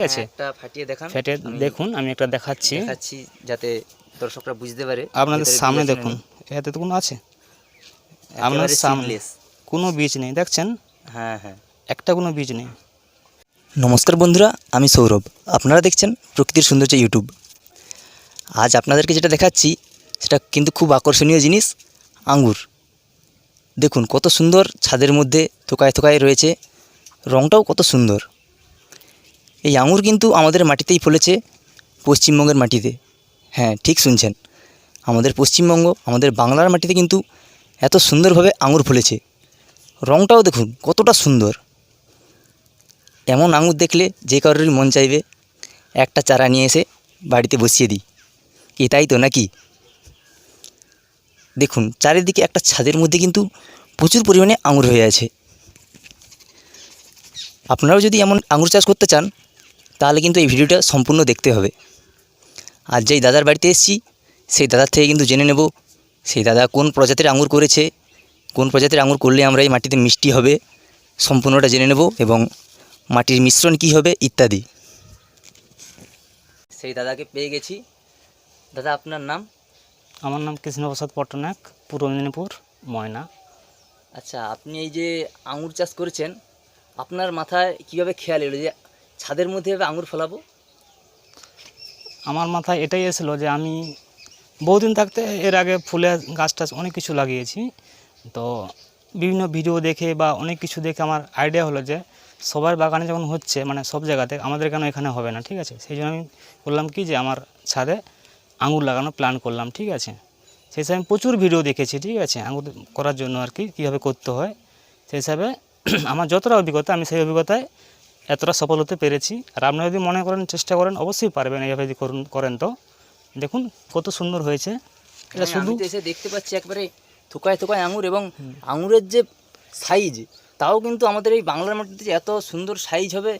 ঠিক আছে, একটা ফাটিয়ে দেখান। ফেটে দেখুন, আমি একটা দেখাচ্ছি যাতে দর্শকরা বুঝতে পারে। আপনাদের সামনে দেখুন, এতে তো কোনো আছে আপনার সামনে কোনো বীজ নেই, দেখছেন? হ্যাঁ হ্যাঁ, একটা কোনো বীজ নেই। নমস্কার বন্ধুরা, আমি সৌরভ। আপনারা দেখছেন প্রকৃতির সৌন্দর্য ইউটিউব। আজ আপনাদেরকে যেটা দেখাচ্ছি সেটা কিন্তু খুব আকর্ষণীয় জিনিস, আঙ্গুর। দেখুন কত সুন্দর, ছাদের মধ্যে থোকায় থোকায় রয়েছে, রঙটাও কত সুন্দর। এই আঙ্গুর কিন্তু আমাদের মাটিতেই ফলেছে, পশ্চিমবঙ্গের মাটিতে। হ্যাঁ, ঠিক শুনছেন, আমাদের পশ্চিমবঙ্গ, আমাদের বাংলার মাটিতে কিন্তু এত সুন্দরভাবে আঙ্গুর ফলেছে। রঙটাও দেখুন কতটা সুন্দর। এমন আঙ্গুর দেখলে যে কারোরই মন চাইবে একটা চারা নিয়ে এসে বাড়িতে বসিয়ে দিই, কি তাই তো নাকি? দেখুন চারিদিকে একটা ছাদের মধ্যে কিন্তু প্রচুর পরিমাণে আঙুর হয়ে আছে। আপনারাও যদি এমন আঙুর চাষ করতে চান তাহলে কিন্তু এই ভিডিওটা সম্পূর্ণ দেখতে হবে। আর যেই দাদার বাড়িতে এসেছি সেই দাদার থেকে কিন্তু জেনে নেব সেই দাদা কোন প্রজাতির আঙুর করেছে, কোন প্রজাতির আঙুর করলে আমরা এই মাটিতে মিষ্টি হবে, সম্পূর্ণটা জেনে নেব, এবং মাটির মিশ্রণ কী হবে ইত্যাদি। সেই দাদাকে পেয়ে গেছি। দাদা, আপনার নাম? আমার নাম কৃষ্ণপ্রসাদ পট্টনায়ক, পূর্ব মেদিনীপুর, ময়না। আচ্ছা, আপনি এই যে আঙুর চাষ করেছেন, আপনার মাথায় কীভাবে খেয়াল এলো যে ছাদের মধ্যে এভাবে আঙুর ফলাবো? আমার মাথায় এটাই এসেছিলো যে আমি বহুদিন থাকতে এর আগে ফুলের গাছ টাছ অনেক কিছু লাগিয়েছি। তো বিভিন্ন ভিডিও দেখে বা অনেক কিছু দেখে আমার আইডিয়া হলো যে সবার বাগানে যখন হচ্ছে, মানে সব জায়গাতে, আমাদের কেন এখানে হবে না? ঠিক আছে, সেই জন্য আমি বললাম কি যে আমার ছাদে আঙুর লাগানো প্ল্যান করলাম। ঠিক আছে, সেই হিসাবে আমি প্রচুর ভিডিও দেখেছি। ঠিক আছে, আঙুর করার জন্য আর কি কীভাবে করতে হয়, সেই হিসাবে আমার যতটা অভিজ্ঞতা, আমি সেই অভিজ্ঞতায় এতটা সফল হতে পেরেছি। আর আপনারা যদি মনে করেন, চেষ্টা করেন, অবশ্যই পারবেন। এইভাবে যদি করেন তো দেখুন কত সুন্দর হয়েছে। এটা শুধু এসে দেখতে পাচ্ছি একবারে থোকায় থোকায় আঙুর, এবং আঙুরের যে সাইজ, তাও কিন্তু আমাদের এই বাংলার মাটিতে যে এত সুন্দর সাইজ হবে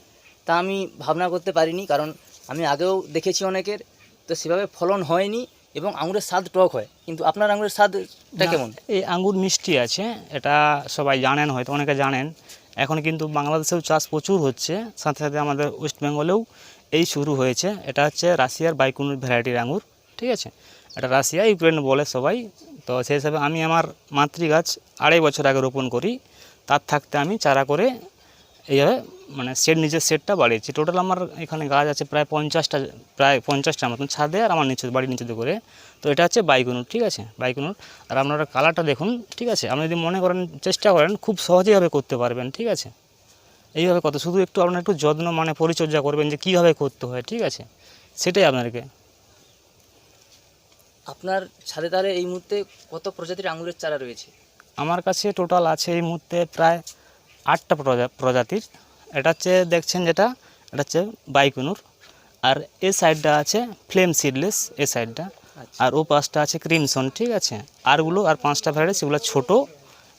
তা আমি ভাবনা করতে পারিনি। কারণ আমি আগেও দেখেছি অনেকের, তো সেভাবে ফলন হয়নি, এবং আঙুরের স্বাদ টক হয়। কিন্তু আপনার আঙুরের স্বাদটা কেমন? এই আঙ্গুর মিষ্টি আছে, এটা সবাই জানেন, হয়তো অনেকে জানেন। এখন কিন্তু বাংলাদেশেও চাষ প্রচুর হচ্ছে, সাথে সাথে আমাদের ওয়েস্ট বেঙ্গলেও এই শুরু হয়েছে। এটা হচ্ছে রাশিয়ার বাইকুনুর ভ্যারাইটির আঙুর। ঠিক আছে, এটা রাশিয়া ইউক্রেন বলে সবাই। তো সেই হিসাবে আমি আমার মাতৃগাছ 2.5 বছর আগে রোপণ করি, তার থাকতে আমি চারা করে এইভাবে মানে নিজের সেটটা বাড়িয়েছি। টোটাল আমার এখানে গাছ আছে প্রায় 50টার মতন ছাদে, আর আমার বাড়ির নিচেতে করে। তো এটা হচ্ছে বাইকুনুর। ঠিক আছে, বাইকুনুর। আর আপনারা কালারটা দেখুন। ঠিক আছে, আপনি যদি মনে করেন, চেষ্টা করেন, খুব সহজেইভাবে করতে পারবেন। ঠিক আছে, এইভাবে কত, শুধু একটু আপনারা একটু যত্ন, মানে পরিচর্যা করবেন যে কীভাবে করতে হয়। ঠিক আছে, সেটাই আপনাদেরকে। আপনার ছাদে তাহলে এই মুহূর্তে কত প্রজাতির আঙুরের চারা রয়েছে? আমার কাছে টোটাল আছে এই মুহূর্তে প্রায় 8টা প্রজাতির। এটা হচ্ছে দেখছেন যেটা, এটা হচ্ছে বাইকুনুর। আর এই সাইডটা আছে ফ্লেম সিডলেস, এই সাইডটা। আর ও পাশটা আছে ক্রিমসন। ঠিক আছে, আরগুলো আর 5টা ভ্যারাইটি, সেগুলো ছোটো,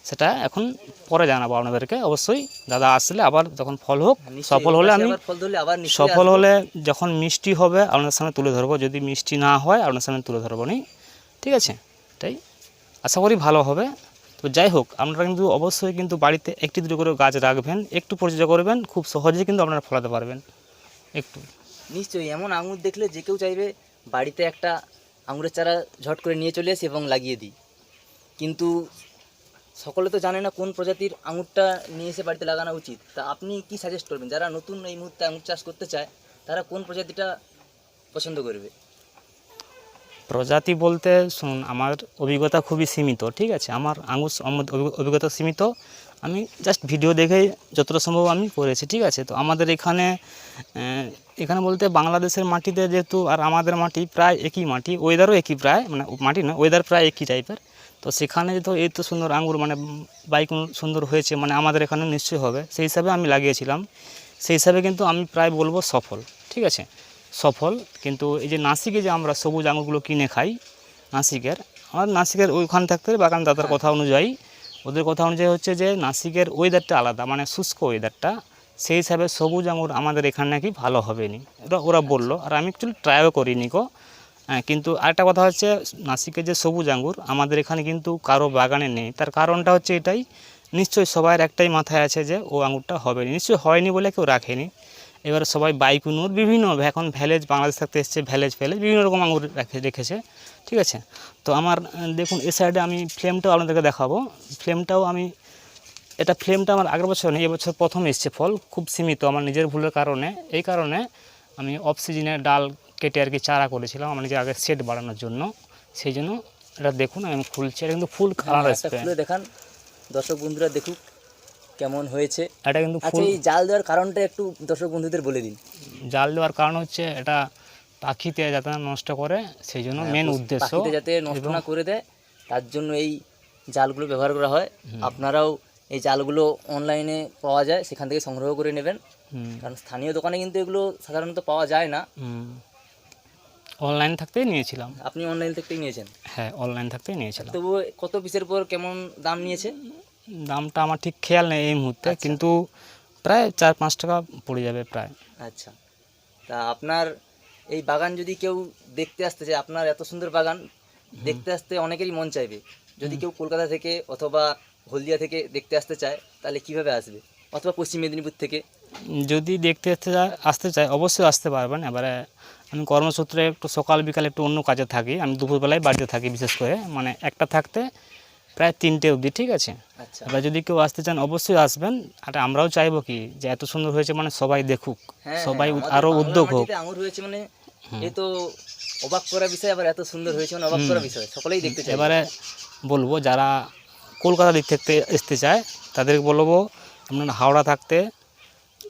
সেটা এখন পরে জানাবো আপনাদেরকে। অবশ্যই দাদা আসলে আবার যখন ফল হোক, সফল হলে আমি সফল হলে যখন মিষ্টি হবে আপনার সামনে তুলে ধরবো। যদি মিষ্টি না হয় আপনার সামনে তুলে ধরবো নি। ঠিক আছে, তাই আশা করি ভালো হবে। তো যাই হোক, আপনারা কিন্তু অবশ্যই কিন্তু বাড়িতে একটি দুটো করে গাছ রাখবেন, একটু পরিচর্যা করবেন, খুব সহজেই কিন্তু আপনারা ফলাতে পারবেন। একটু নিশ্চয়ই এমন আঙুর দেখলে যে কেউ চাইবে বাড়িতে একটা আঙুরের চারা ঝট করে নিয়ে চলে আসি এবং লাগিয়ে দিই। কিন্তু সকলে তো জানে না কোন প্রজাতির আঙুরটা নিয়ে এসে বাড়িতে লাগানো উচিত। তা আপনি কি সাজেস্ট করবেন, যারা নতুন এই মুহূর্তে আঙুর চাষ করতে চায় তারা কোন প্রজাতিটা পছন্দ করবে? প্রজাতি বলতে শুনুন, আমার অভিজ্ঞতা খুবই সীমিত। ঠিক আছে, আমার আঙুর অভিজ্ঞতা সীমিত। আমি জাস্ট ভিডিও দেখেই যতটা সম্ভব আমি করেছি। ঠিক আছে, তো আমাদের এখানে বলতে বাংলাদেশের মাটিতে যেহেতু, আর আমাদের মাটি প্রায় একই মাটি, ওয়েদারও একই, প্রায় মানে মাটি না, ওয়েদার প্রায় একই টাইপের। তো সেখানে তো এই তো সুন্দর আঙুর, মানে বাইকুনুর সুন্দর হয়েছে, মানে আমাদের এখানে নিশ্চয়ই হবে। সেই হিসাবে আমি লাগিয়েছিলাম, সেই হিসাবে কিন্তু আমি প্রায় বলবো সফল। ঠিক আছে, সফল। কিন্তু এই যে নাসিকে যে আমরা সবুজ আঙুরগুলো কিনে খাই, নাসিকের ওইখান থাকতে বাগান দাদার কথা অনুযায়ী, ওদের কথা অনুযায়ী হচ্ছে যে নাসিকের ওয়েদারটা আলাদা, মানে শুষ্ক ওয়েদারটা, সেই হিসাবে সবুজ আঙুর আমাদের এখানে নাকি ভালো হবে নি, ওরা বললো। আর আমি অ্যাকচুয়ালি ট্রাইও করিনি গো। কিন্তু আরেকটা কথা হচ্ছে, নাসিকের যে সবুজ আঙুর আমাদের এখানে কিন্তু কারো বাগানে নেই। তার কারণটা হচ্ছে এটাই, নিশ্চয়ই সবার একটাই মাথায় আছে যে ও আঙুরটা হবে না, নিশ্চয়ই হয়নি বলে কেউ রাখেনি। এবার সবাই বাইকুনুর বিভিন্ন এখন ভ্যালেজ বাংলাদেশ থাকতে এসছে, ভ্যালেজ বিভিন্ন রকম আঙুর রেখেছে, ঠিক আছে। তো আমার দেখুন এ সাইডে আমি ফ্লেমটাও আপনাদেরকে দেখাবো। ফ্লেমটাও আমি ফ্লেমটা আমার আগের বছর নেই, এবছর প্রথম এসছে ফল, খুব সীমিত আমার নিজের ভুলের কারণে। এই কারণে আমি অফ সিজনে ডাল কেটে আর কি চারা করেছিলাম আমার নিজের আগে সেট বাড়ানোর জন্য, সেই জন্য এটা দেখুন আমি খুলছি। এটা কিন্তু ফুল কালার আসবে, খুলে দেখান, দর্শক বন্ধুরা দেখুক কেমন হয়েছে। এটা কিন্তু আচ্ছা, ফুল। এই জাল দেওয়ার কারণটা একটু দর্শক বন্ধুদের বলে দিন। জাল দেওয়ার কারণ হচ্ছে এটা পাখিতে যাতে না নষ্ট করে, সেই জন্য মেন উদ্দেশ্য। পাখিতে যাতে নষ্ট না করে দেয় তার জন্য এই জালগুলো ব্যবহার করা হয়। আপনারাও এই জালগুলো অনলাইনে পাওয়া যায়, সেখান থেকে সংগ্রহ করে নেবেন, কারণ স্থানীয় দোকানে কিন্তু এগুলো সাধারণত পাওয়া যায় না। অনলাইন থাকতেই নিয়েছিলাম। আপনি অনলাইন থেকেই নিয়েছেন? হ্যাঁ, অনলাইন থাকতেই নিয়েছিলাম। তবুও কত পিসের পর কেমন দাম নিয়েছে? দামটা আমার ঠিক খেয়াল নেই এই মুহূর্তে, কিন্তু প্রায় 4-5 টাকা পড়ে যাবে প্রায়। আচ্ছা, তা আপনার এই বাগান যদি কেউ দেখতে আসতে চায়, আপনার এত সুন্দর বাগান দেখতে আসতে অনেকেরই মন চাইবে। যদি কেউ কলকাতা থেকে অথবা হলদিয়া থেকে দেখতে আসতে চায় তাহলে কিভাবে আসবে, অথবা পশ্চিম মেদিনীপুর থেকে? যদি দেখতে আসতে চায় অবশ্যই আসতে পারবেন। এবারে আমি কর্মসূত্রে একটু সকাল বিকাল একটু অন্য কাজে থাকি, আমি দুপুরবেলায় বাড়িতে থাকি বিশেষ করে, মানে একটা থাকতে প্রায় 3টে অবধি, ঠিক আছে। আচ্ছা, এবার যদি কেউ আসতে চান অবশ্যই আসবেন। আর আমরাও চাইবো কি যে এত সুন্দর হয়েছে মানে সবাই দেখুক, সবাই আরও উদ্যোগ হোক। আঙুর হয়েছে মানে এ তো অবাক করা বিষয়, আবার এত সুন্দর হয়েছে মানে অবাক করা বিষয়, সকলেই দেখতে চায়। এবারে বলবো যারা কলকাতা দিক থেকে আসতে চায় তাদেরকে বলবো আপনারা হাওড়া থাকতে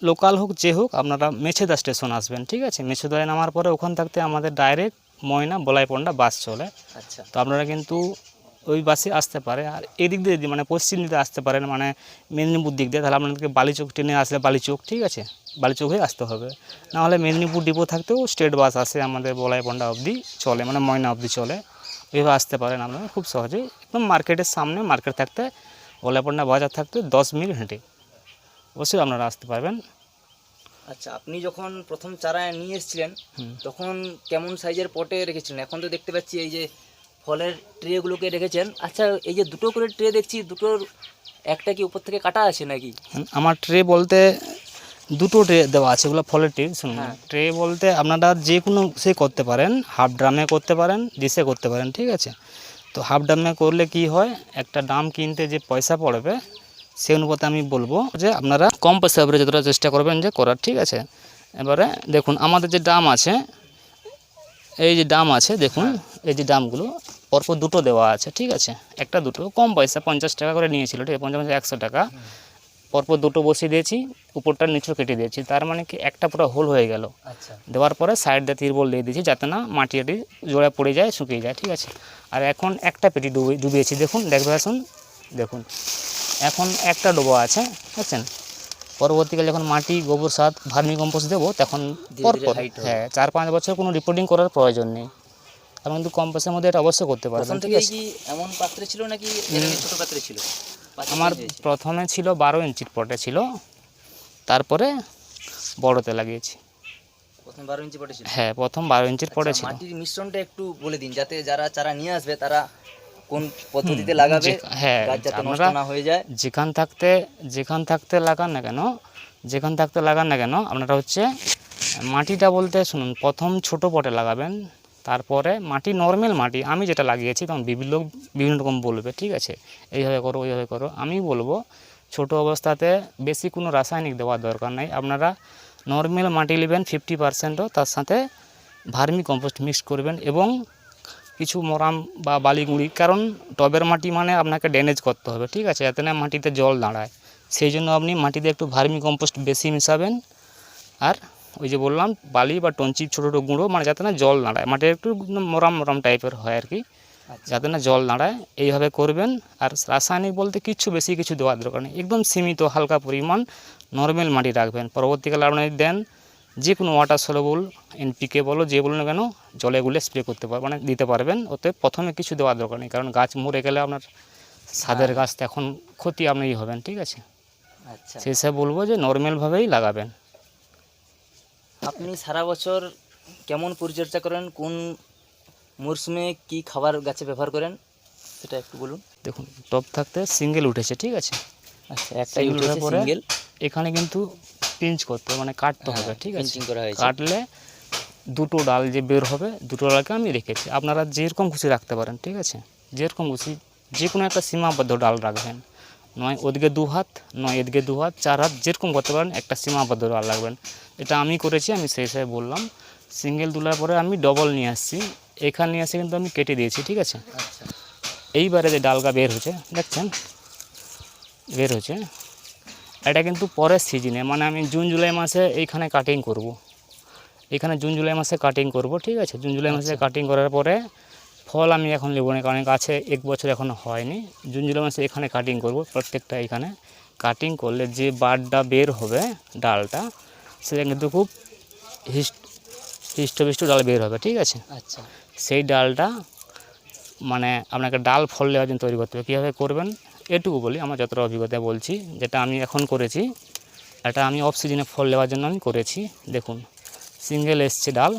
লোকাল হোক যে হোক আপনারা মেছেদা স্টেশন আসবেন, ঠিক আছে। মেছেদায় নামার পরে ওখান থাকতে আমাদের ডাইরেক্ট ময়না বলাইপন্ডা বাস চলে। আচ্ছা, তো আপনারা কিন্তু ওই বাসে আসতে পারে। আর এদিক দিয়ে যদি মানে পশ্চিম দিকে আসতে পারেন মানে মেদিনীপুর দিক দিয়ে, তাহলে আপনাদেরকে বালিচক ট্রেনে আসলে বালিচক, ঠিক আছে, বালিচক হয়ে আসতে হবে। নাহলে মেদিনীপুর ডিপো থাকতেও স্টেট বাস আসে আমাদের বলাইপন্ডা অবধি চলে, মানে ময়না অবধি চলে, ওইভাবে আসতে পারেন আপনারা খুব সহজেই। একদম মার্কেটের সামনে, মার্কেট থাকতে বলাইপন্ডা বাজার থাকতে 10 মিনিট হেঁটে অবশ্যই আপনারা আসতে পারবেন। আচ্ছা, আপনি যখন প্রথম চারা নিয়ে এসেছিলেন তখন কেমন সাইজের পটে রেখেছিলেন? এখন তো দেখতে পাচ্ছি এই যে ফলের ট্রেগুলোকে রেখেছেন। আচ্ছা, এই যে দুটো করে ট্রে দেখছি, দুটোর একটা কি উপর থেকে কাটা আছে নাকি? আমার ট্রে বলতে 2টো ট্রে দেওয়া আছে, এগুলো ফলের ট্রে। শুনুন, ট্রে বলতে আপনারা যে কোনো সে করতে পারেন, হাফ ড্রামে করতে পারেন, ডিশে করতে পারেন, ঠিক আছে। তো হাফ ড্রামে করলে কি হয়, একটা ড্রাম কিনতে যে পয়সা পড়বে সেই অনুপাতে আমি বলবো যে আপনারা কম পয়সা উপরে যতটা চেষ্টা করবেন যে করার, ঠিক আছে। এবারে দেখুন আমাদের যে ড্রাম আছে, এই যে ড্রাম আছে দেখুন, এই যে ড্রামগুলো পরপর 2টো দেওয়া আছে, ঠিক আছে। একটা 2টো কম পয়সা 50 টাকা করে নিয়েছিল, ঠিক আছে, 50 100 টাকা পরপর 2টো বসিয়ে দিয়েছি, উপরটা নিচেও কেটে দিয়েছি, তার মানে কি একটা পুরো হোল হয়ে গেল। আচ্ছা, দেওয়ার পরে সাইড দিয়ে তিরবল দিয়ে দিয়েছি যাতে না মাটিটি জোড়া পড়ে যায়, শুকিয়ে যায়, ঠিক আছে। আর এখন একটা পেটি ডুবিয়েছি, দেখুন দেখবে আসুন, দেখুন এখন একটা ডোবা আছে, বুঝছেন। পরবর্তীকালে যখন মাটি, গোবর সার, ভার্মি কম্পোস্ট দেবো তখন পরপর, হ্যাঁ, 4-5 বছর কোনো রিপোর্টিং করার প্রয়োজন নেই। আপনি কিন্তু কম পয়সার মধ্যে এটা অবশ্যই করতে পারবেন, প্রথম ঠিক থেকে আছে। কি এমন পাত্রে ছিল নাকি এরকম ছোট পাত্রে ছিল? আমার প্রথমে ছিল 12 ইঞ্চির পটে ছিল, তারপরে বড়তে লাগিয়েছি। প্রথম 12 ইঞ্চি পটে ছিল? হ্যাঁ, প্রথম 12 ইঞ্চির পটে ছিল। মাটির মিশ্রণটা একটু বলে দিন, যাতে যারা চারা নিয়ে আসবে তারা কোন পদ্ধতিতে লাগাবে, হ্যাঁ, গাছ যাতে নষ্ট আপনারা না হয়ে যায়। যেখান থাকতে লাগান না কেন আপনারা হচ্ছে মাটিটা বলতে শুনুন, প্রথম ছোট পটে লাগাবেন, তারপরে মাটি নর্মাল মাটি আমি যেটা লাগিয়েছি, তখন বিভিন্ন রকম বলবে, ঠিক আছে, এইভাবে করো ওইভাবে করো। আমি বলবো ছোট অবস্থাতে বেশি কোনো রাসায়নিক দেওয়ার দরকার নেই, আপনারা নর্মাল মাটি নেবেন 50%ও, তার সাথে ভার্মি কম্পোস্ট মিক্স করবেন এবং কিছু মরাম বা বালিগুঁড়ি, কারণ টবের মাটি মানে আপনাকে ড্রেনেজ করতে হবে, ঠিক আছে, যাতে না মাটিতে জল দাঁড়ায়। সেই জন্য আপনি মাটিতে একটু ভার্মি কম্পোস্ট বেশি মেশাবেন, আর ওই যে বললাম বালি বা টঞ্চি ছোটো ছোটো গুঁড়ো, মানে যাতে না জল দাঁড়ায়, মাটি একটু মরাম টাইপের হয় আর কি, যাতে না জল দাঁড়ায়, এইভাবে করবেন। আর রাসায়নিক বলতে বেশি কিছু দেওয়ার দরকার নেই, একদম সীমিত হালকা পরিমাণ নর্মাল মাটি রাখবেন। পরবর্তীকালে আপনি দেন যে কোনো ওয়াটার সলুবল NPK বলো যে বলো না কেন, জলে গুলে স্প্রে করতে পারবেন, মানে দিতে পারবেন। ওতে প্রথমে কিছু দেওয়ার দরকার নেই, কারণ গাছ মরে গেলে আপনার ছাদের গাছ এখন ক্ষতি আপনিই হবেন, ঠিক আছে। আচ্ছা, সেই হিসাবে বলবো যে নর্মালভাবেই লাগাবেন। আপনি সারা বছর কেমন পরিচর্যা করেন, কোন মরশুমে কি খাবার গাছে ব্যবহার করেন সেটা একটু বলুন। দেখুন টব থাকতে সিঙ্গেল উঠেছে, ঠিক আছে। আচ্ছা, একটাই উঠেছে পরে সিঙ্গেল। এখানে কিন্তু পিঞ্চ করতে হবে, মানে কাটতে হবে, ঠিক আছে। পিঞ্চিং করা হয়েছে। কাটলে দুটো ডাল যে বের হবে, দুটো ডালকে আমি রেখেছি। আপনারা যেরকম খুশি রাখতে পারেন, ঠিক আছে, যেরকম খুশি, যে কোনো একটা সীমাবদ্ধ ডাল রাখবেন, নয় ওদিকে 2 হাত, নয় এদিকে 2 হাত, 4 হাত, যেরকম করতে পারেন একটা সীমাবদ্ধ ডাল রাখবেন। এটা আমি করেছি, আমি সেই হিসাবে বললাম। সিঙ্গেল তোলার পরে আমি ডবল নিয়ে আসছি, এখানে নিয়ে আসে কিন্তু আমি কেটে দিয়েছি, ঠিক আছে। আচ্ছা, এইবারে যে ডালটা বের হচ্ছে দেখছেন, বের হচ্ছে, এটা কিন্তু পরের সিজনে, মানে আমি জুন জুলাই মাসে এইখানে কাটিং করব। এখানে জুন জুলাই মাসে কাটিং করব, ঠিক আছে। জুন জুলাই মাসে কাটিং করার পরে ফল আমি এখন নেব না, কারণ গাছে 1 বছর এখনও হয়নি। জুন জুলাই মাসে এখানে কাটিং করব, প্রত্যেকটা এখানে কাটিং করলে যে বারটা বের হবে ডালটা, সেটা কিন্তু খুব হৃষ্টপুষ্ট ডাল বের হবে, ঠিক আছে। আচ্ছা, সেই ডালটা মানে আপনাকে ডাল ফল দেওয়ার জন্য তৈরি করতে হবে। কীভাবে করবেন এটুকু বলি, আমার যতটা অভিজ্ঞতা বলছি, যেটা আমি এখন করেছি। এটা আমি অফ সিজনে ফল দেওয়ার জন্য আমি করেছি। দেখুন সিঙ্গেল এসছে ডাল,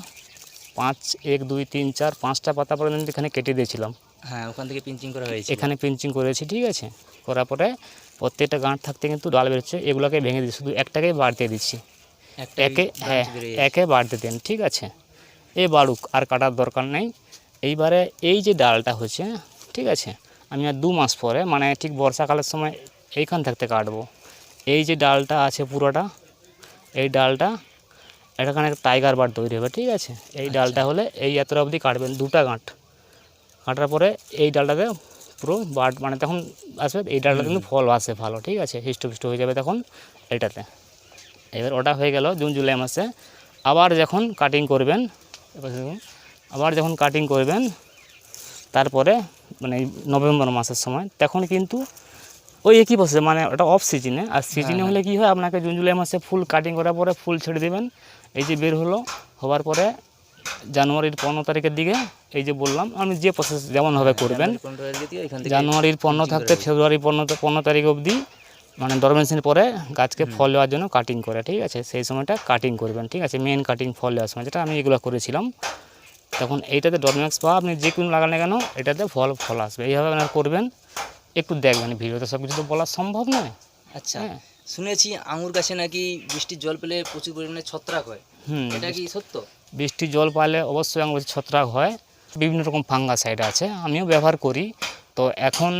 5, 1, 2, 3, 4, 5টা পাতা পর্যন্ত এখানে কেটে দিয়েছিলাম। হ্যাঁ, ওখান থেকে পিঞ্চিং করা হয়েছে। এখানে পিঞ্চিং করেছি, ঠিক আছে। করার পরে প্রত্যেকটা গাঁট থাকতে কিন্তু ডাল বেরোচ্ছে, এগুলোকে ভেঙে দিচ্ছি, শুধু একটাকেই বাড়তে দিচ্ছি। হ্যাঁ, একে বাড়তে দেন, ঠিক আছে। এ বাড়ুক, আর কাটার দরকার নেই। এইবারে এই যে ডালটা হচ্ছে, ঠিক আছে, আমি আর 2 মাস পরে, মানে ঠিক বর্ষাকালের সময় এইখান থাকতে কাটবো। এই যে ডালটা আছে পুরোটা, এই ডালটা এখানে টাইগার বার্ড তৈরি হবে, ঠিক আছে। এই ডালটা হলে এই এতটা অবধি কাটবেন, 2টা গাঁট কাটার পরে এই ডালটাকে পুরো বার্ড, মানে তখন আসবে এই ডালটা কিন্তু ফল আসে ভালো, ঠিক আছে, হৃষ্টপুষ্ট হয়ে যাবে তখন এটাতে। এবার ওটা হয়ে গেল জুন জুলাই মাসে। আবার যখন কাটিং করবেন, আবার যখন কাটিং করবেন তারপরে মানে নভেম্বর মাসের সময়, তখন কিন্তু ওই একই বসে, মানে ওটা অফ সিজনে। আর সিজনে হলে কি হয়, আপনাকে জুন জুলাই মাসে ফুল কাটিং করার পরে ফুল ছেড়ে দেবেন। এই যে বের হলো, হওয়ার পরে জানুয়ারির 15 তারিখের দিকে, এই যে বললাম আমি যে প্রসেস যেমনভাবে করবেন, জানুয়ারির 15 থাকতে ফেব্রুয়ারি 15 তারিখ অবধি, মানে ডরমেন্সির পরে গাছকে ফল দেওয়ার জন্য কাটিং করে, ঠিক আছে। সেই সময়টা কাটিং করবেন, ঠিক আছে, মেন কাটিং ফল দেওয়ার সময়, যেটা আমি এগুলো করেছিলাম। তখন এইটাতে ডরমেক্স বা আপনি যে কোনো লাগান না কেন, এটাতে ফল আসবে। এইভাবে আপনারা করবেন, একটু দেখবেন। ভিডিওতে সব কিছু তো বলা সম্ভব নয়। আচ্ছা, হ্যাঁ। শুনেছি আঙুর গাছে নাকি বৃষ্টির জল পেলে প্রচুর পরিমাণে ছত্রাক হয়, এটা কি সত্য? বৃষ্টির জল পালে অবশ্যই আঙুরে ছত্রাক হয়। বিভিন্ন রকম ফাঙ্গাসাইড আছে, আমিও ব্যবহার করি। তো এখন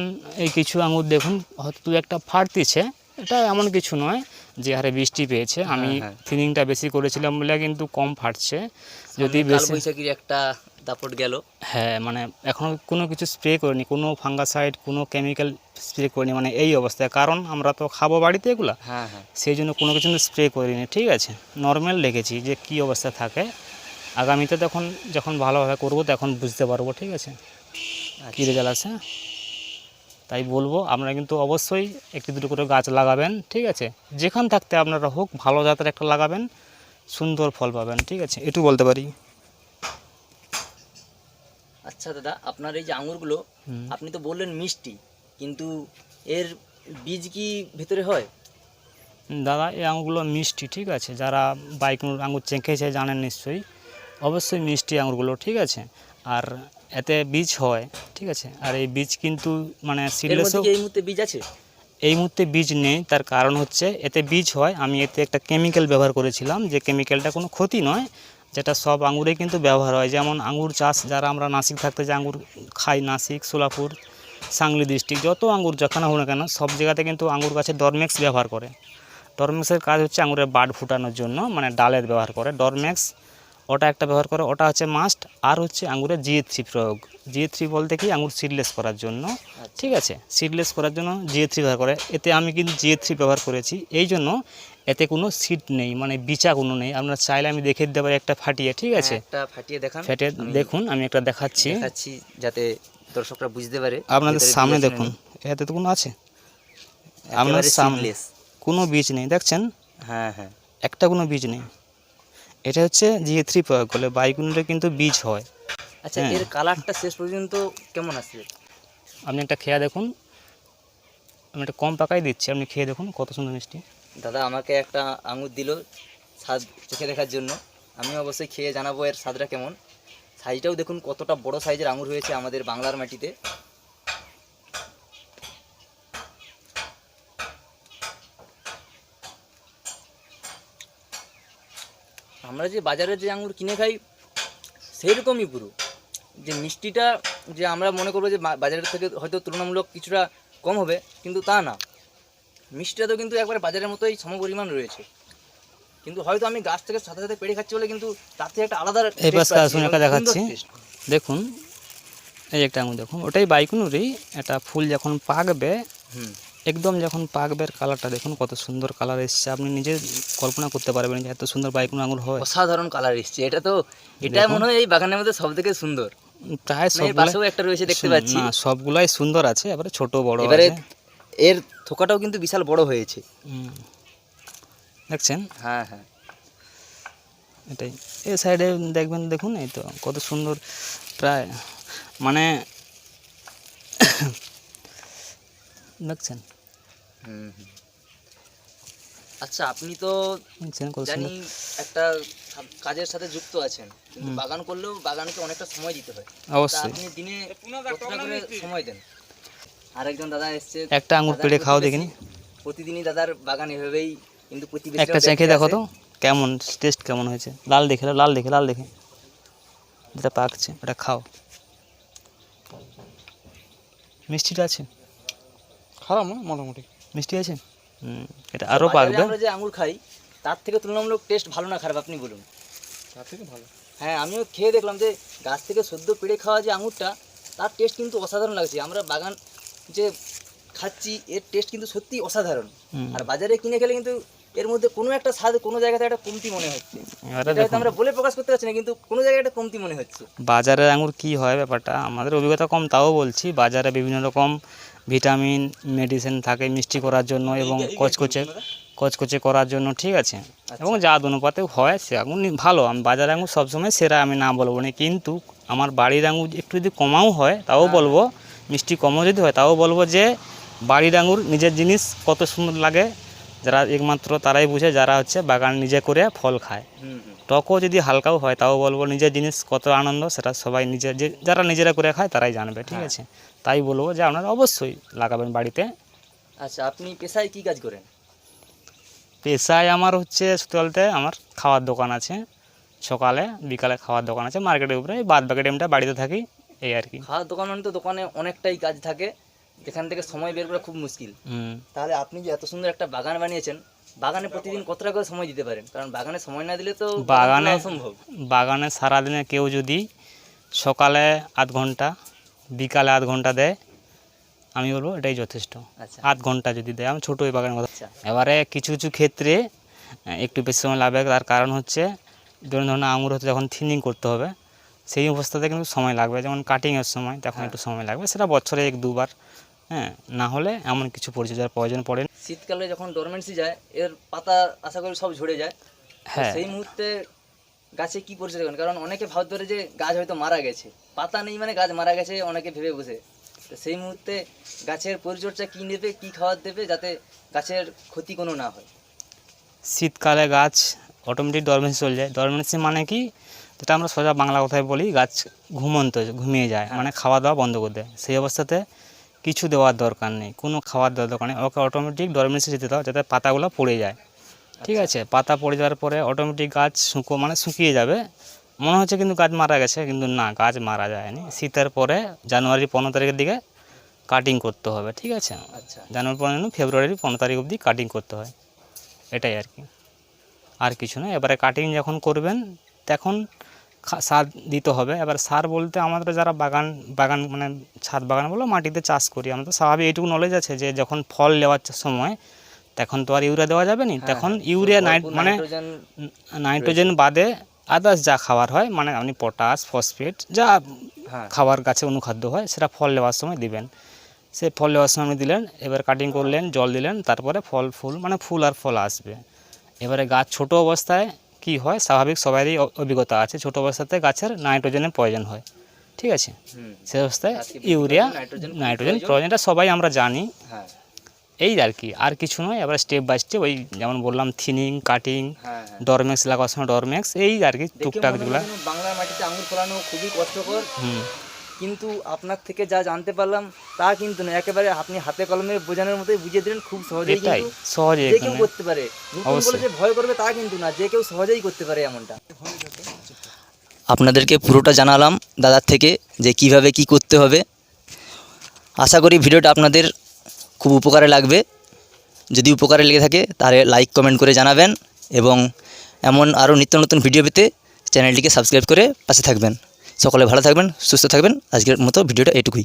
এই কিছু আঙুর দেখুন হয়তো 2-একটা ফাটতিছে, এটা এমন কিছু নয় যে হারে বৃষ্টি পেয়েছে। আমি থিনিংটা বেশি করেছিলাম বলে কিন্তু কম ফাটছে। যদি বেশি কালবৈশাখীর একটা দাপট গেল। হ্যাঁ, মানে এখনও কোনো কিছু স্প্রে করিনি, কোনো ফাঙ্গাসাইড, কোনো কেমিক্যাল স্প্রে করিনি, মানে এই অবস্থায়। কারণ আমরা তো খাবো বাড়িতে এগুলো, হ্যাঁ হ্যাঁ, সেই জন্য কোনো কিছু স্প্রে করিনি, ঠিক আছে। নর্মাল রেখেছি যে কী অবস্থা থাকে। আগামীতে যখন ভালোভাবে করবো তখন বুঝতে পারবো, ঠিক আছে, কী রেজাল্ট আছে। তাই বলবো আপনারা কিন্তু অবশ্যই 1-2 করে গাছ লাগাবেন, ঠিক আছে। যেখান থাকতে আপনারা হোক, ভালো জাতের একটা লাগাবেন, সুন্দর ফল পাবেন, ঠিক আছে, একটু বলতে পারি। আচ্ছা দাদা, আপনার এই যে আঙুরগুলো, আপনি তো বললেন মিষ্টি, কিন্তু এর বীজ কি ভিতরে হয়? দাদা এই আঙুরগুলো মিষ্টি, ঠিক আছে। যারা বাইকুনুর আঙুর চেখেছে জানেন নিশ্চয়ই, অবশ্যই মিষ্টি আঙুরগুলো, ঠিক আছে। আর এতে বীজ হয়, ঠিক আছে। আর এই বীজ কিন্তু মানে এর সিডলেসও, মধ্যে কি এই মুহূর্তে বীজ আছে? এই মুহূর্তে বীজ নেই। তার কারণ হচ্ছে এতে বীজ হয়, আমি এতে একটা কেমিক্যাল ব্যবহার করেছিলাম, যে কেমিক্যালটা কোনো ক্ষতি নয়, যেটা সব আঙুরে কিন্তু ব্যবহার হয়। যেমন আঙুর চাষ, যারা আমরা নাসিক থাকতে যে আঙুর খাই, নাসিক, সোলাপুর, সাংলি ডিস্ট্রিক্ট, যত আঙুর যেখানে হোক না কেন, সব জায়গাতে কিন্তু আঙুর গাছে ডরমেক্স ব্যবহার করে। ডরমেক্সের কাজ হচ্ছে আঙুরের বাড ফুটানোর জন্য, মানে ডালের ব্যবহার করে ডরমেক্স, ওটা একটা ব্যবহার করে, ওটা হচ্ছে মাস্ট। আর হচ্ছে আঙুরের GA3 প্রয়োগ। GA3 বলতে কি, আঙুর সিডলেস করার জন্য, ঠিক আছে, সিডলেস করার জন্য GA3 ব্যবহার করে। এতে আমি কিন্তু GA3 ব্যবহার করেছি, এই জন্য এতে কোনো সিড নেই, মানে বিচা কোনো নেই। আপনারা চাইলে আমি দেখে দিতে পারি একটা ফাটিয়ে, ঠিক আছে, একটা ফাটিয়ে দেখান। ফেটে দেখুন, আমি একটা দেখাচ্ছি যাতে দর্শকরা বুঝতে পারে। আপনাদের সামনে দেখুন, এতে তো কোনো আছে, আপনার সামনে কোনো বীজ নেই, দেখছেন? হ্যাঁ হ্যাঁ, একটা কোনো বীজ নেই। এটা হচ্ছে GA3 প্রয়োগ করলে বাইকুনুরে কিন্তু বীজ হয়। আচ্ছা, এর কালারটা শেষ পর্যন্ত কেমন আসবে? আপনি একটা খেয়ে দেখুন, আমি একটা কম পাকাই দিচ্ছি, আপনি খেয়ে দেখুন কত সুন্দর মিষ্টি। দাদা আমাকে একটা আঙুর দিল স্বাদ চেখে দেখার জন্য, আমি অবশ্যই খেয়ে জানাবো এর স্বাদটা কেমন। সাইজটাও দেখুন কতটা বড় সাইজের আঙুর হয়েছে আমাদের বাংলার মাটিতে। আমরা যে বাজারে যে আঙুর কিনে খাই সেইরকমই পুরো, যে মিষ্টিটা যে আমরা মনে করবো যে বাজারের থেকে হয়তো তুলনামূলক কিছুটা কম হবে, কিন্তু তা না, মিষ্টিটা তো কিন্তু একবারে বাজারের মতোই সমপরিমাণ রয়েছে, কিন্তু হয়তো আমি গাছ থেকে সাথে সাথে পেড়ে খাচ্ছি বলে কিন্তু তার থেকে একটা আলাদা এই taste পাশে পাচ্ছি আসুন, এবং একটা সুন্দর দেখাচ্ছি। taste। দেখুন এই একটা আঙুর দেখুন, ওটাই বাইকুনুরই, এটা ফুল যখন পাকবে, হুম, একদম যখন পাকবে কালারটা দেখুন কত সুন্দর কালার এসছে, আপনি নিজে কল্পনা করতে পারবেন যে এত সুন্দর বাইকুন আঙুর হয়। অসাধারণ কালার এসছে, এটা তো এটা দেখুন। মনে হয় এই বাগানের মধ্যে সব থেকে সুন্দর। প্রায় না, এর সবগুলাই পাশেও একটা রয়েছে দেখতে পাচ্ছি। না, সবগুলাই সুন্দর আছে, এবারে ছোট বড় এবারে আছে। এর থোকাটাও কিন্তু বিশাল বড় হয়েছে। হুম। দেখছেন, হ্যাঁ হ্যাঁ, এটাই এই সাইডে দেখবেন, দেখুন এই তো কত সুন্দর, প্রায় মানে দেখছেন, হুম হুম। আচ্ছা, আপনি তো দেখছেন কত জানি সুন্দর। একটা কাজের সাথে যুক্ত আছেন, কিন্তু বাগান করলেও বাগানকে অনেকটা সময় দিতে হয়। তা অবশ্যই আপনি দিনে কতটা করে সময় দেন? আরেকজন দাদা এসছে, একটা আঙুর দাদার পেড়ে খাও প্রতিবেশী। দেখিনি, প্রতিদিনই দাদার বাগান এভাবেই, কিন্তু প্রতিবেশীরাও একটা চেখে দেখতে দেখো আসে। তো কেমন টেস্ট কেমন হয়েছে, লাল দেখে লাল দেখে লাল দেখে, যেটা পাকছে ওটা খাও, মিষ্টিটা আছে, খারাপ না, মোটামুটি। মিষ্টি আছে। এটা তো আরও বাজারে পাকবে। আমরা যে আঙুর খাই তার থেকে তুলনামূলক টেস্ট ভালো না খারাপ আপনি বলুন? তার থেকে ভালো। হ্যাঁ, আমিও খেয়ে দেখলাম যে গাছ থেকে সদ্য পেড়ে খাওয়া যে আঙুরটা, তার টেস্ট কিন্তু অসাধারণ লাগছে। আমরা বাগান যে খাচ্ছি এর টেস্ট কিন্তু সত্যি অসাধারণ। হুম। আর বাজারে কিনে খেলে কিন্তু এর মধ্যে কোনো একটা স্বাদ কোনো জায়গাতে একটা কমতি মনে হচ্ছে। এবারে এটা হয়তো দেখুন, আমরা বলে প্রকাশ করতে পারছি না, কিন্তু কোনো জায়গায় একটা কমতি মনে হচ্ছে। বাজারের আঙুর কি হয় ব্যাপারটা, আমাদের অভিজ্ঞতা কম তাও বলছি, বাজারে বিভিন্ন রকম ভিটামিন মেডিসিন থাকে মিষ্টি করার জন্য এবং কচকচে করার জন্য, ঠিক আছে, এবং যা অনুপাতে হয় সে আঙুর ভালো। আমি বাজার আঙুর সবসময় সেরা আমি না বলবো না, কিন্তু আমার বাড়ির আঙুর একটু যদি কমাও হয় তাও বলবো, মিষ্টি কমও যদি হয় তাও বলবো যে বাড়ির আঙুর নিজের জিনিস কত সুন্দর লাগে, যারা একমাত্র তারাই বুঝে যারা হচ্ছে বাগান নিজে করে ফল খায়। হুম হুম। টকও যদি হালকাও হয় তাও বলবো নিজের জিনিস কত আনন্দ, সেটা সবাই নিজের যে যারা নিজেরা করে খায় তারাই জানবে, ঠিক আছে। তাই বলবো যে আপনারা অবশ্যই লাগাবেন বাড়িতে। আচ্ছা, আপনি পেশায় কি কাজ করেন? পেশায় আমার হচ্ছে সত্যি বলতে আমার খাওয়ার দোকান আছে, সকালে বিকালে খাওয়ার দোকান আছে মার্কেটের উপরে, এই বাদ বাকি টাইমটা বাড়িতে থাকি, এই আর কি। খাওয়ার দোকান মানে তো দোকানে অনেকটাই কাজ থাকে, যেখান থেকে সময় বের করা খুব মুশকিল। হুম। তাহলে আপনি যে এত সুন্দর একটা বাগান বানিয়েছেন, বাগানে প্রতিদিন কতটা করে সময় দিতে পারেন? কারণ বাগানে সময় না দিলে তো বাগান বাগানে করা অসম্ভব। বাগানে সারাদিনে কেউ যদি সকালে আধ ঘন্টা বিকালে আধ ঘন্টা দেয়, আমি বলবো এটাই যথেষ্ট। আচ্ছা আধ ঘন্টা যদি দেয়, আমি ছোটো ওই বাগানের কথা। আচ্ছা। এবারে কিছু কিছু ক্ষেত্রে একটু বেশি সময় লাগবে, তার কারণ হচ্ছে ধরুন আঙুর হতে যখন থিনিং করতে হবে সেই অবস্থাতে কিন্তু সময় লাগবে, যেমন কাটিংয়ের সময় তখন একটু সময় লাগবে, সেটা বছরে এক দুবার, হ্যাঁ, না হলে এমন কিছু পরিচর্যার প্রয়োজন পড়ে না। শীতকালে যখন ডরমেন্সি যায়, এর পাতা আশা করি সব ঝরে যায়। তো হ্যাঁ। সেই মুহূর্তে গাছে কি পরিচর্যা করেন? কারণ অনেকে ভাবতে পারে যে গাছ হয়তো মারা গেছে, পাতা নেই মানে গাছ মারা গেছে, অনেকে ভেবে বসে। তো সেই মুহূর্তে গাছের পরিচর্যা কি নেবে, কি খাবার দেবে, যাতে গাছের ক্ষতি কোনো না হয়? শীতকালে গাছ অটোমেটিক ডরমেন্সি চলে যায়। ডরমেন্সি মানে কি, যেটা আমরা সোজা বাংলা কথায় বলি, গাছ ঘুমিয়ে যায়, মানে খাওয়া দাওয়া বন্ধ করে দেয়। সেই অবস্থাতে কিছু দেওয়ার দরকার নেই, কোনো খাওয়ার দেওয়ার দরকার নেই, ওকে অটোমেটিক ডরমেন্সি যেতে দাও, যাতে পাতাগুলো পড়ে যায়, ঠিক আছে। পাতা পড়ে যাওয়ার পরে অটোমেটিক গাছ শুকিয়ে যাবে, মনে হচ্ছে কিন্তু গাছ মারা গেছে, কিন্তু না, গাছ মারা যায়নি। শীতের পরে জানুয়ারি 15 তারিখের দিকে কাটিং করতে হবে, ঠিক আছে। আচ্ছা জানুয়ারি 15 ফেব্রুয়ারি 15 তারিখ অবধি কাটিং করতে হয়, এটাই আর কি, আর কিছু না। এবারে কাটিং যখন করবেন তখন সার দিতে হবে। এবার সার বলতে আমাদের যারা বাগান মানে ছাদ বাগান বলো মাটিতে চাষ করি, আমরা তো স্বাভাবিক এইটুকু নলেজ আছে যে যখন ফল নেওয়ার সময় তখন তো আর ইউরিয়া দেওয়া যাবে না, তখন ইউরিয়া মানে নাইট্রোজেন বাদে আদার্স যা খাবার হয়, মানে আপনি পটাশ ফসফেট যা খাবার গাছে অনুখাদ্য হয় সেটা ফল নেওয়ার সময় দিবেন। সে ফল নেওয়ার সময় আপনি দিলেন, এবার কাটিং করলেন, জল দিলেন, তারপরে ফুল আর ফল আসবে। এবারে গাছ ছোট অবস্থায় কি হয়, স্বাভাবিক সবারই অভিজ্ঞতা আছে, ছোট অবস্থাতে গাছের নাইট্রোজেনের প্রয়োজন হয়, ঠিক আছে। সে অবস্থায় ইউরিয়া নাইট্রোজেন প্রয়োজনটা সবাই আমরা জানি, হ্যাঁ এই আর কি, আর কিছু নয়। এবার স্টেপ বাই স্টেপ ওই যেমন বললাম থিনিং কাটিং ডরমেক্স লাগানোর সময় ডরমেক্স, এই আর কি টুকটাক যেগুলো। বাংলার মাটিতে আঙুর ফলানো খুবই কষ্টকর, কিন্তু আপনার থেকে যা জানতে পারলাম তা কিন্তু না, একেবারে আপনি হাতে কলমে বোঝানোর মতোই বুঝিয়ে দিলেন, খুব সহজেই এটাই কিন্তু সহজে যে কেউ এখানে করতে পারে। নতুন বলে অবশ্যই। যে ভয় করবে তা কিন্তু না, যে কেউ সহজেই করতে পারে এমনটা। আপনাদেরকে পুরোটা জানালাম দাদার থেকে যে কিভাবে কি করতে হবে। আশা করি ভিডিওটা আপনাদের খুব উপকারে লাগবে। যদি উপকারে লেগে থাকে তাহলে লাইক কমেন্ট করে জানাবেন এবং এমন আরও নিত্য নতুন ভিডিও পেতে চ্যানেলটিকে সাবস্ক্রাইব করে পাশে থাকবেন। সকলে ভালো থাকবেন, সুস্থ থাকবেন। আজকের মতো ভিডিওটা এটুকুই।